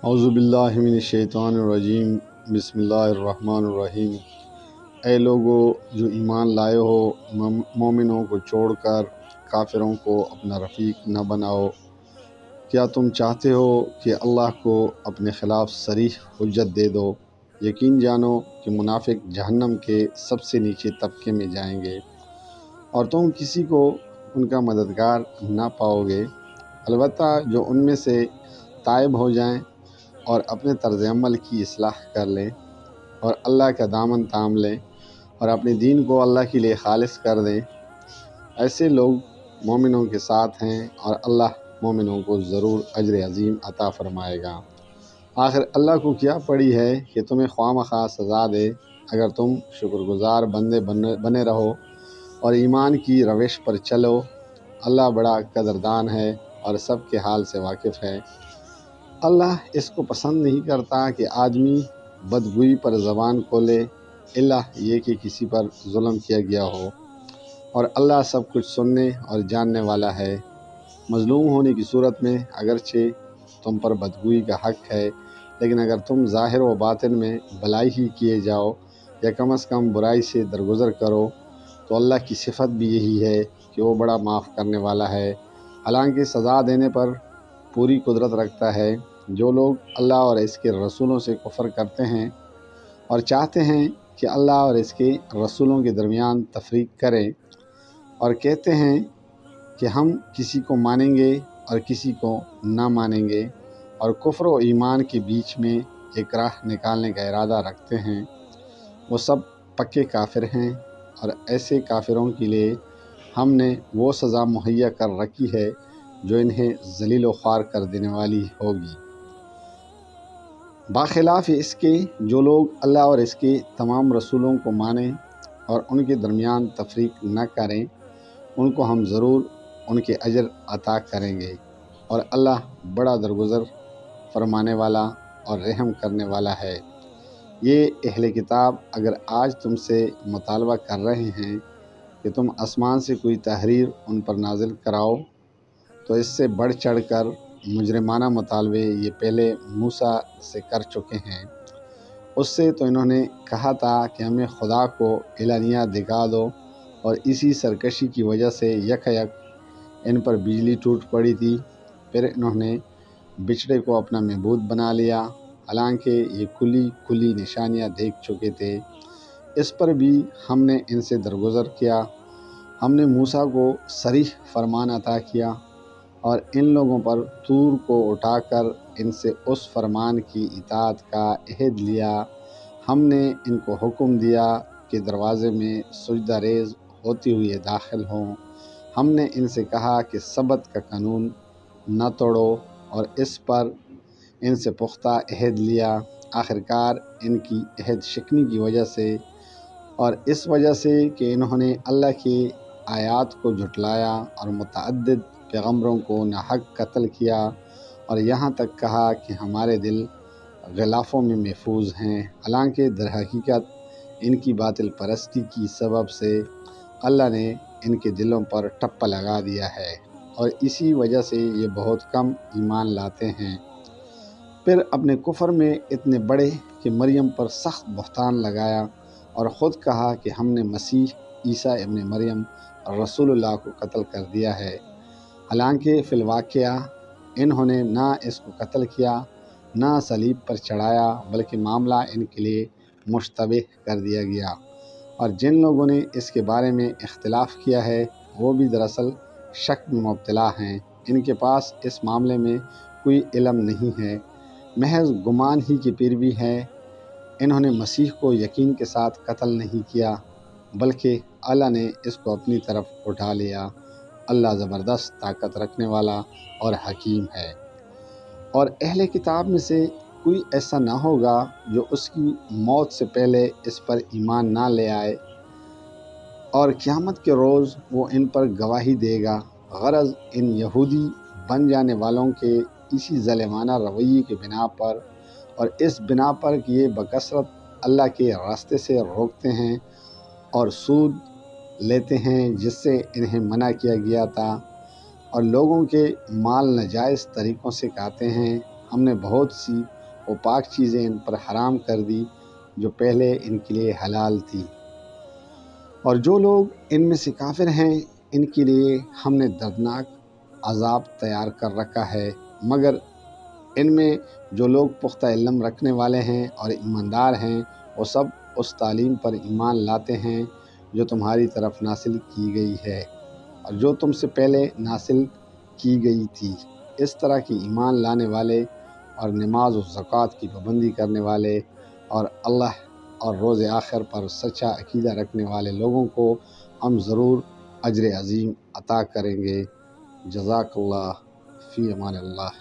اعوذ باللہ من الشیطان الرجیم، بسم اللہ الرحمن الرحیم۔ اے لوگو جو ایمان لائے ہو، مومنوں کو چھوڑ کر کافروں کو اپنا رفیق نہ بناؤ۔ کیا تم چاہتے ہو کہ اللہ کو اپنے خلاف صریح حجت دے دو؟ یقین جانو کہ منافق جہنم کے سب سے نیچے طبقے میں جائیں گے اور تم کسی کو ان کا مددگار نہ پاؤ گے، البتہ جو ان میں سے تائب ہو جائیں اور اپنے طرز عمل کی اصلاح کر لیں اور اللہ کا دامن تھام لیں اور اپنے دین کو اللہ کے لیے خالص کر دیں، ایسے لوگ مومنوں کے ساتھ ہیں اور اللہ مومنوں کو ضرور اجر عظیم عطا فرمائے گا۔ آخر اللہ کو کیا پڑی ہے کہ تمہیں خواہ مخواہ سزا دے اگر تم شکر گزار بندے بنے رہو اور ایمان کی روش پر چلو۔ اللہ بڑا قدردان ہے اور سب کے حال سے واقف ہے۔ اللہ اس کو پسند نہیں کرتا کہ آدمی بدگوئی پر زبان کھولے الا یہ کہ کسی پر ظلم کیا گیا ہو، اور اللہ سب کچھ سننے اور جاننے والا ہے۔ مظلوم ہونے کی صورت میں اگرچہ تم پر بدگوئی کا حق ہے، لیکن اگر تم ظاہر و باطن میں بھلائی ہی کیے جاؤ یا کم از کم برائی سے درگزر کرو تو اللہ کی صفت بھی یہی ہے کہ وہ بڑا معاف کرنے والا ہے، حالانکہ سزا دینے پر پوری قدرت رکھتا ہے۔ جو لوگ اللہ اور اس کے رسولوں سے کفر کرتے ہیں اور چاہتے ہیں کہ اللہ اور اس کے رسولوں کے درمیان تفریق کریں اور کہتے ہیں کہ ہم کسی کو مانیں گے اور کسی کو نہ مانیں گے اور کفر و ایمان کے بیچ میں ایک راہ نکالنے کا ارادہ رکھتے ہیں، وہ سب پکے کافر ہیں، اور ایسے کافروں کے لیے ہم نے وہ سزا مہیا کر رکھی ہے جو انہیں ذلیل و خوار کر دینے والی ہوگی۔ باخلاف اس کے جو لوگ اللہ اور اس کے تمام رسولوں کو مانیں اور ان کے درمیان تفریق نہ کریں، ان کو ہم ضرور ان کے اجر عطا کریں گے، اور اللہ بڑا درگزر فرمانے والا اور رحم کرنے والا ہے۔ یہ اہل کتاب اگر آج تم سے مطالبہ کر رہے ہیں کہ تم آسمان سے کوئی تحریر ان پر نازل کراؤ، تو اس سے بڑھ چڑھ کر مجرمانہ مطالبے یہ پہلے موسیٰ سے کر چکے ہیں۔ اس سے تو انہوں نے کہا تھا کہ ہمیں خدا کو اعلانیہ دکھا دو، اور اسی سرکشی کی وجہ سے یک ان پر بجلی ٹوٹ پڑی تھی۔ پھر انہوں نے بچڑے کو اپنا معبود بنا لیا، حالانکہ یہ کھلی نشانیاں دیکھ چکے تھے۔ اس پر بھی ہم نے ان سے درگزر کیا۔ ہم نے موسیٰ کو صریح فرمان عطا کیا اور ان لوگوں پر طور کو اٹھا کر ان سے اس فرمان کی اطاعت کا عہد لیا۔ ہم نے ان کو حکم دیا کہ دروازے میں سجدہ ریز ہوتے ہوئے داخل ہوں۔ ہم نے ان سے کہا کہ سبت کا قانون نہ توڑو، اور اس پر ان سے پختہ عہد لیا۔ آخرکار ان کی عہد شکنی کی وجہ سے اور اس وجہ سے کہ انہوں نے اللہ کی آیات کو جھٹلایا اور متعدد پیغمبروں کو ناحق قتل کیا، اور یہاں تک کہا کہ ہمارے دل غلافوں میں محفوظ ہیں، حالانکہ در حقیقت ان کی باطل پرستی کی سبب سے اللہ نے ان کے دلوں پر ٹپا لگا دیا ہے، اور اسی وجہ سے یہ بہت کم ایمان لاتے ہیں۔ پھر اپنے کفر میں اتنے بڑے کہ مریم پر سخت بہتان لگایا اور خود کہا کہ ہم نے مسیح عیسیٰ ابن مریم رسول اللہ کو قتل کر دیا ہے، حالانکہ فی الواقعہ انہوں نے نہ اس کو قتل کیا نہ صلیب پر چڑھایا، بلکہ معاملہ ان کے لیے مشتبہ کر دیا گیا، اور جن لوگوں نے اس کے بارے میں اختلاف کیا ہے وہ بھی دراصل شک میں مبتلا ہیں۔ ان کے پاس اس معاملے میں کوئی علم نہیں ہے، محض گمان ہی کی پیروی ہے۔ انہوں نے مسیح کو یقین کے ساتھ قتل نہیں کیا، بلکہ اللہ نے اس کو اپنی طرف اٹھا لیا۔ اللہ زبردست طاقت رکھنے والا اور حکیم ہے۔ اور اہل کتاب میں سے کوئی ایسا نہ ہوگا جو اس کی موت سے پہلے اس پر ایمان نہ لے آئے، اور قیامت کے روز وہ ان پر گواہی دے گا۔ غرض ان یہودی بن جانے والوں کے اسی ظالمانہ رویے کی بنا پر، اور اس بنا پر کہ یہ بکثرت اللہ کے راستے سے روکتے ہیں اور سود لیتے ہیں جس سے انہیں منع کیا گیا تھا، اور لوگوں کے مال ناجائز طریقوں سے کھاتے ہیں، ہم نے بہت سی وہ پاک چیزیں ان پر حرام کر دی جو پہلے ان کے لیے حلال تھی، اور جو لوگ ان میں سے کافر ہیں ان کے لیے ہم نے دردناک عذاب تیار کر رکھا ہے، مگر ان میں جو لوگ پختہ علم رکھنے والے ہیں اور ایماندار ہیں وہ سب اس تعلیم پر ایمان لاتے ہیں جو تمہاری طرف نازل کی گئی ہے اور جو تم سے پہلے نازل کی گئی تھی، اس طرح کی ایمان لانے والے اور نماز و زکوٰۃ کی پابندی کرنے والے اور اللہ اور روز آخر پر سچا عقیدہ رکھنے والے لوگوں کو ہم ضرور اجر عظیم عطا کریں گے۔ جزاک اللہ، فی امان اللہ۔